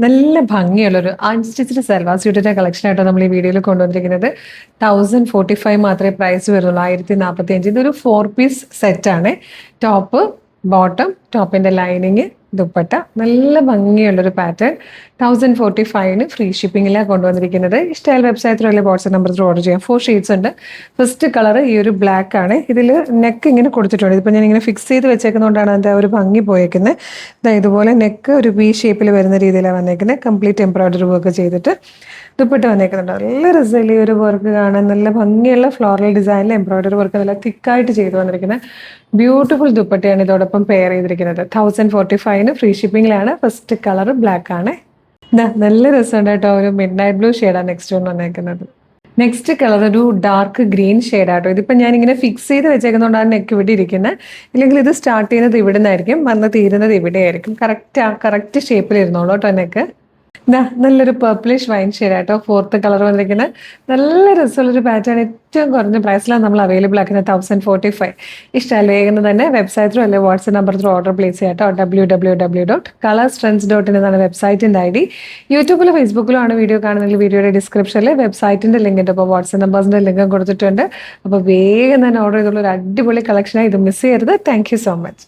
നല്ല ഭംഗിയുള്ളൊരു unstitched salwar സ്യൂട്ടിന്റെ collection ആയിട്ടോ നമ്മൾ ഈ വീഡിയോയിൽ കൊണ്ടുവന്നിരിക്കുന്നത്. 1045 മാത്രമേ പ്രൈസ് വരുള്ളൂ. 1045. ഇതൊരു 4 പീസ് സെറ്റ് ആണ്. ടോപ്പ്, ബോട്ടം, ടോപ്പിന്റെ ലൈനിങ്, ദുപ്പട്ട, നല്ല ഭംഗിയുള്ളൊരു പാറ്റേൺ. 1045 ഫ്രീ ഷിപ്പിംഗിലാണ് കൊണ്ടുവന്നിരിക്കുന്നത്. ഇഷ്ടമായ വെബ്സൈറ്റ് ത്രൂ അല്ലെങ്കിൽ വാട്സ്ആപ്പ് നമ്പർ ത്രൂ ഓർഡർ ചെയ്യാം. 4 ഷെയ്ഡ്സ് ഉണ്ട്. ഫസ്റ്റ് കളർ ഈ ഒരു ബ്ലാക്ക് ആണ്. ഇതിൽ നെക്ക് ഇങ്ങനെ കൊടുത്തിട്ടുണ്ട്. ഇതിപ്പോൾ ഞാൻ ഇങ്ങനെ ഫിക്സ് ചെയ്ത് വെച്ചേക്കുന്നതുകൊണ്ടാണ് അതിൻ്റെ ഒരു ഭംഗി പോയേക്കുന്നത്. ഇതുപോലെ നെക്ക് ഒരു വി ഷേപ്പിൽ വരുന്ന രീതിയിലാണ് വന്നേക്കുന്നത്. കംപ്ലീറ്റ് എംബ്രോയിഡറി വർക്ക് ചെയ്തിട്ട് ദുപ്പട്ട വന്നേക്കുന്നുണ്ട്. നല്ല രസമില്ല ഈ ഒരു വർക്ക് കാണാൻ. നല്ല ഭംഗിയുള്ള ഫ്ലോറൽ ഡിസൈനിൽ എംബ്രോയിഡറി വർക്ക് നല്ല തിക്കായിട്ട് ചെയ്ത് വന്നിരിക്കുന്നത്. ബ്യൂട്ടിഫുൾ ദുപ്പട്ടയാണ് ഇതോടൊപ്പം പെയർ ചെയ്തിരിക്കുന്നത്. 1045 ഫ്രീ ഷിപ്പിംഗിലാണ്. ഫസ്റ്റ് കളർ ബ്ലാക്ക് ആണ്. നല്ല രസമുണ്ട് കേട്ടോ. ഒരു മിഡ് നൈറ്റ് ബ്ലൂ ഷെയ്ഡാണ് നെക്സ്റ്റ് വൺ വന്നേക്കുന്നത്. നെക്സ്റ്റ് കളർ ഒരു ഡാർക്ക് ഗ്രീൻ ഷെയ്ഡാട്ടോ. ഇതിപ്പോൾ ഞാനിങ്ങനെ ഫിക്സ് ചെയ്ത് വെച്ചേക്കുന്നതുകൊണ്ടാണ് നെക്ക് ഇവിടെ ഇരിക്കുന്നത്. ഇല്ലെങ്കിൽ ഇത് സ്റ്റാർട്ട് ചെയ്യുന്നത് ഇവിടെ നിന്നായിരിക്കും, വന്ന് തീരുന്നത് ഇവിടെ ആയിരിക്കും. കറക്റ്റ് ഷേപ്പിൽ ഇരുന്നോളൂ കേട്ടോ നെക്ക്. നല്ലൊരു പർപ്പിളിഷ് വൈൻ ഷെയ്ഡാട്ടോ. ഫോർത്ത് കളർ വന്നിരിക്കുന്നത്. നല്ല രസമുള്ളൊരു പാറ്റേൺ. ഏറ്റവും കുറഞ്ഞ പ്രൈസിലാണ് നമ്മൾ അവൈലബിൾ ആക്കുന്നത്. 1045. ഇഷ്ടമല്ല വേഗം തന്നെ വെബ്സൈറ്റ് ത്രൂ അല്ലെങ്കിൽ WhatsApp number through order place ചെയ്യാട്ടോ. www.colorstrends.in എന്നാണ് വെബ്സൈറ്റിൻ്റെ ID. യൂട്യൂബിലോ ഫേസ്ബുക്കിലോ ആണ് വീഡിയോ കാണുന്നെങ്കിൽ വീഡിയോയുടെ ഡിസ്ക്രിപ്ഷനിൽ വെബ്സൈറ്റിൻ്റെ ലിങ്ക് ഉണ്ട്. അപ്പോൾ വാട്സ്ആപ്പ് നമ്പേഴ്സിൻ്റെ ലിങ്കും കൊടുത്തിട്ടുണ്ട്. അപ്പോൾ വേഗം തന്നെ ഓർഡർ ചെയ്തുള്ള ഒരു അടിപൊളി കളക്ഷനായി. ഇത് മിസ് ചെയ്യരുത്. Thank you so much.